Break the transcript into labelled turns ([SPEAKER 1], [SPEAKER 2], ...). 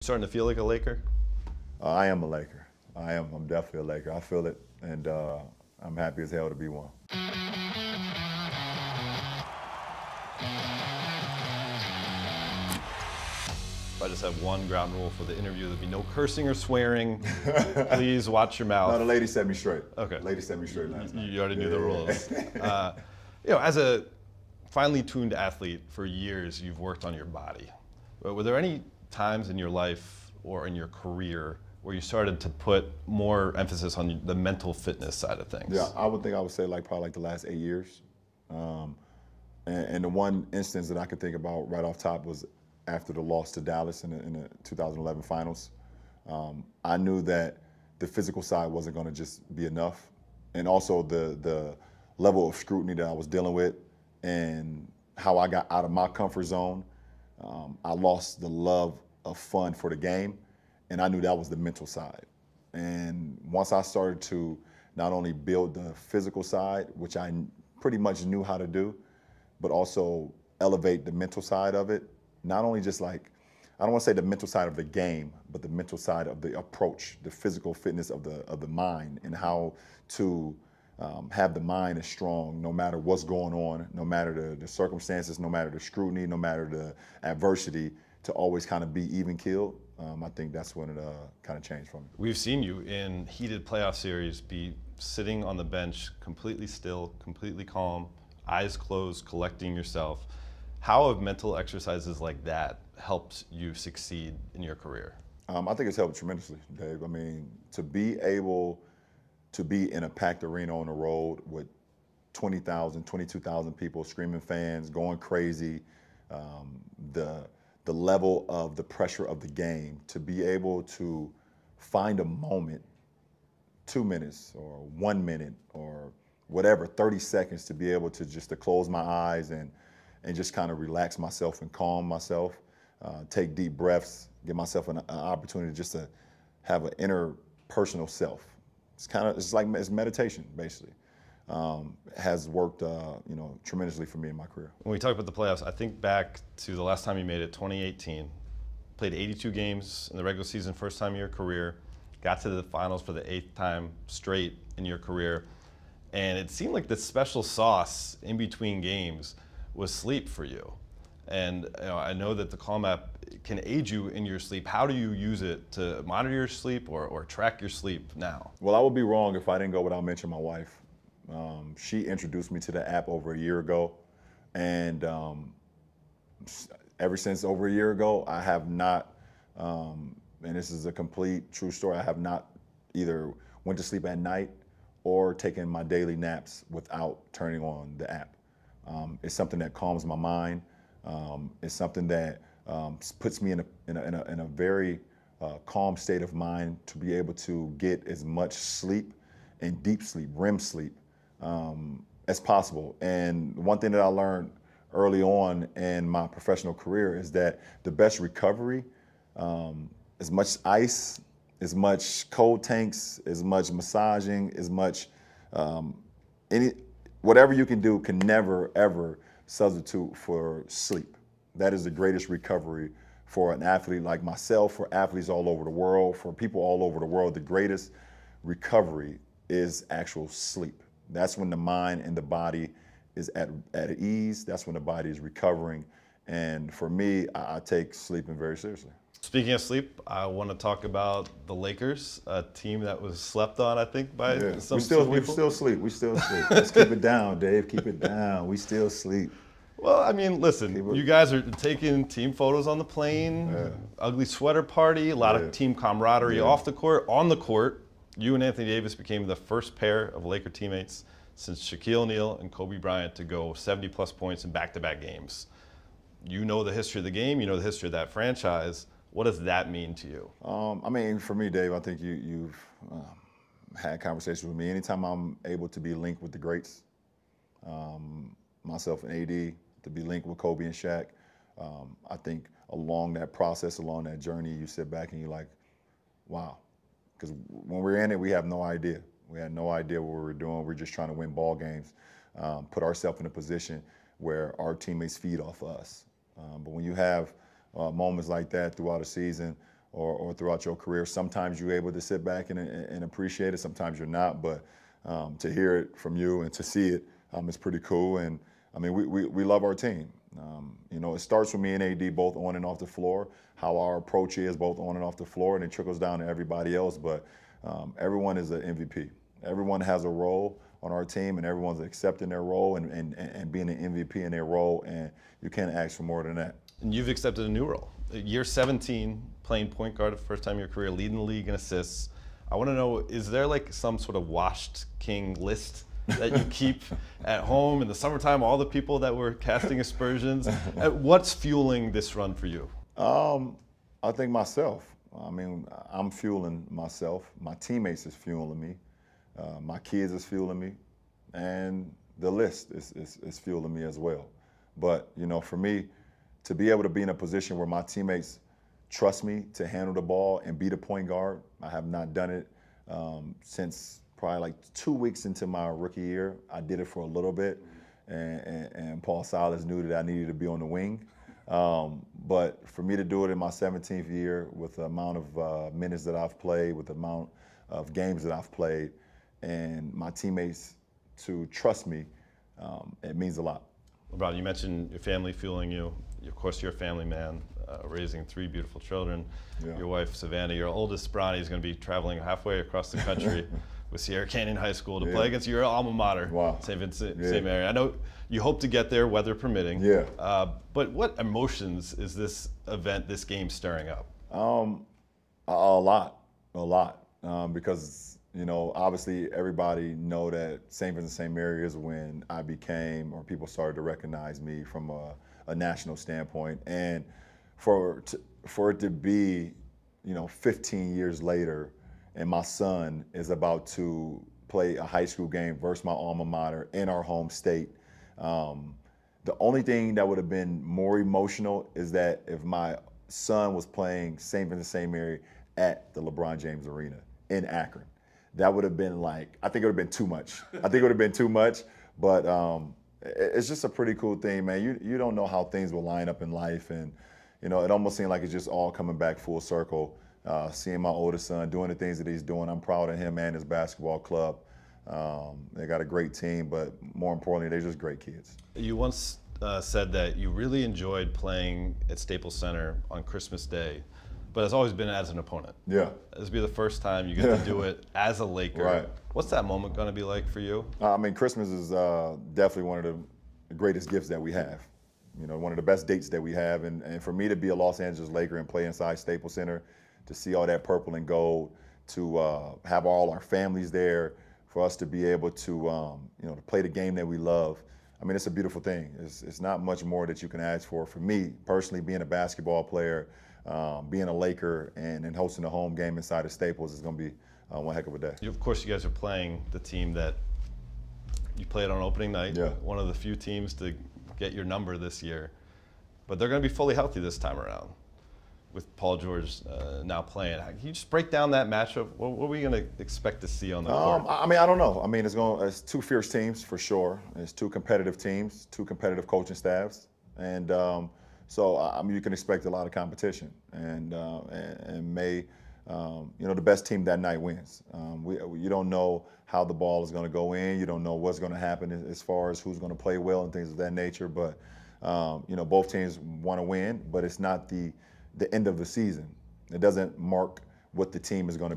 [SPEAKER 1] starting to feel like a Laker?
[SPEAKER 2] I am a Laker. I'm definitely a Laker. I feel it, and I'm happy as hell to be one.
[SPEAKER 1] If I just have one ground rule for the interview, there'd be no cursing or swearing. Please watch your mouth.
[SPEAKER 2] No, the lady set me straight.
[SPEAKER 1] Okay.
[SPEAKER 2] The lady set me straight last night.
[SPEAKER 1] You already knew the rules. As a finely tuned athlete for years, you've worked on your body. But were there any times in your life or in your career where you started to put more emphasis on the mental fitness side of things?
[SPEAKER 2] Yeah, I would say probably the last 8 years. And the one instance that I could think about right off top was after the loss to Dallas in the 2011 finals. I knew that the physical side wasn't going to just be enough. And also the level of scrutiny that I was dealing with and how I got out of my comfort zone. I lost the love of fun for the game, and I knew that was the mental side. And once I started to not only build the physical side, which I pretty much knew how to do, but also elevate the mental side of it, not only just I don't want to say the mental side of the game, but the mental side of the approach, the physical fitness of the mind, and how to have the mind as strong no matter what's going on, no matter the circumstances, no matter the scrutiny, no matter the adversity, to always kind of be even keeled. I think that's when it kind of changed for me.
[SPEAKER 1] We've seen you in heated playoff series be sitting on the bench, completely still, completely calm, eyes closed, collecting yourself. How have mental exercises like that helped you succeed in your career?
[SPEAKER 2] I think it's helped tremendously, Dave. I mean, to be able to be in a packed arena on the road with 20,000, 22,000 people, screaming fans, going crazy, the level of the pressure of the game, to be able to find a moment, 2 minutes or 1 minute or whatever, 30 seconds, to be able to just to close my eyes and just kind of relax myself and calm myself, take deep breaths, give myself an opportunity just to have an inner personal self. It's meditation, basically. Has worked tremendously for me in my career.
[SPEAKER 1] When we talk about the playoffs, I think back to the last time you made it, 2018. Played 82 games in the regular season, first time in your career. Got to the finals for the 8th time straight in your career. And it seemed like the special sauce in between games was sleep for you. And I know that the Calm app can aid you in your sleep. How do you use it to monitor your sleep or track your sleep now?
[SPEAKER 2] Well, I would be wrong if I didn't go without mentioning my wife. She introduced me to the app over a year ago. And ever since over a year ago, I have not, and this is a complete true story, I have not either went to sleep at night or taken my daily naps without turning on the app. It's something that calms my mind. It's something that puts me in a very calm state of mind to be able to get as much sleep and deep sleep, REM sleep, as possible. And one thing that I learned early on in my professional career is that the best recovery, as much ice, as much cold tanks, as much massaging, as much whatever you can do can never, ever substitute for sleep. That is the greatest recovery for an athlete like myself, for athletes all over the world, for people all over the world. The greatest recovery is actual sleep. That's when the mind and the body is at ease. That's when the body is recovering. And for me, I take sleeping very seriously.
[SPEAKER 1] Speaking of sleep, I want to talk about the Lakers, a team that was slept on, I think, by some people.
[SPEAKER 2] We still sleep. We still sleep. Let's keep it down, Dave. Keep it down. We still sleep.
[SPEAKER 1] Well, I mean, listen, you guys are taking team photos on the plane, ugly sweater party, a lot of team camaraderie off the court. On the court, you and Anthony Davis became the first pair of Laker teammates since Shaquille O'Neal and Kobe Bryant to go 70-plus points in back-to-back games. You know the history of the game. You know the history of that franchise. What does that mean to you?
[SPEAKER 2] I mean, for me, Dave, I think you've had conversations with me. Anytime I'm able to be linked with the greats, myself and AD, to be linked with Kobe and Shaq, I think along that process, along that journey, you sit back and you're like, wow. Because when we're in it, we have no idea. We had no idea what we were doing. We're just trying to win ball games, put ourselves in a position where our teammates feed off us. But when you have moments like that throughout a season, or throughout your career. Sometimes you're able to sit back and appreciate it. Sometimes you're not. But to hear it from you and to see it, it's pretty cool. And I mean, we love our team. You know, it starts with me and AD both on and off the floor, how our approach is both on and off the floor, and it trickles down to everybody else. But everyone is an MVP. Everyone has a role on our team, and everyone's accepting their role and being an MVP in their role, and you can't ask for more than that.
[SPEAKER 1] And you've accepted a new role. Year 17, playing point guard for the first time in your career, leading the league in assists. I want to know, is there like some sort of washed king list that you keep at home in the summertime, all the people that were casting aspersions? What's fueling this run for you?
[SPEAKER 2] I think myself. I mean, I'm fueling myself. My teammates is fueling me. My kids is fueling me. And the list is fueling me as well. But, you know, for me, to be able to be in a position where my teammates trust me to handle the ball and be the point guard, I have not done it since probably like 2 weeks into my rookie year. I did it for a little bit, and Paul Silas knew that I needed to be on the wing. But for me to do it in my 17th year with the amount of minutes that I've played, with the amount of games that I've played, and my teammates to trust me, it means a lot.
[SPEAKER 1] LeBron, you mentioned your family fueling you. Of course, you're a family man, raising 3 beautiful children. Yeah. Your wife, Savannah, your oldest, Bronny, is going to be traveling halfway across the country with Sierra Canyon High School to play against your alma mater, St. Vincent, same area. I know you hope to get there, weather permitting.
[SPEAKER 2] Yeah.
[SPEAKER 1] But what emotions is this event, this game, stirring up?
[SPEAKER 2] A lot, because, you know, obviously everybody know that St. Vincent, St. Mary is when I became, or people started to recognize me from a national standpoint. And for it to be, you know, 15 years later, and my son is about to play a high school game versus my alma mater in our home state. The only thing that would have been more emotional is that if my son was playing St. Vincent St. Mary at the LeBron James Arena in Akron. That would have been like, I think it would have been too much. But it's just a pretty cool thing, man. You don't know how things will line up in life, and you know, it almost seemed like it's just all coming back full circle. Seeing my oldest son doing the things that he's doing, I'm proud of him and his basketball club. They got a great team, but more importantly, they're just great kids.
[SPEAKER 1] You once said that you really enjoyed playing at Staples Center on Christmas Day, but it's always been as an opponent.
[SPEAKER 2] Yeah.
[SPEAKER 1] This will be the first time you get to do it as a Laker.
[SPEAKER 2] Right.
[SPEAKER 1] What's that moment going to be like for you?
[SPEAKER 2] I mean, Christmas is definitely one of the greatest gifts that we have. You know, one of the best dates that we have. And for me to be a Los Angeles Laker and play inside Staples Center, to see all that purple and gold, to have all our families there, for us to be able to, you know, to play the game that we love. I mean, it's a beautiful thing. It's not much more that you can ask for. For me, personally, being a basketball player, being a Laker, and hosting a home game inside of Staples is going to be one heck of a day.
[SPEAKER 1] Of course, you guys are playing the team that you played on opening night.
[SPEAKER 2] Yeah.
[SPEAKER 1] One of the few teams to get your number this year. But they're going to be fully healthy this time around, with Paul George now playing. Can you just break down that matchup? What are we going to expect to see on the court?
[SPEAKER 2] I mean, I don't know. I mean, it's 2 fierce teams for sure. It's 2 competitive teams, 2 competitive coaching staffs, and so I mean, you can expect a lot of competition. And may you know, the best team that night wins. You don't know how the ball is going to go in. You don't know what's going to happen as far as who's going to play well and things of that nature. But you know, both teams want to win, but it's not the end of the season. It doesn't mark what the team is going to be.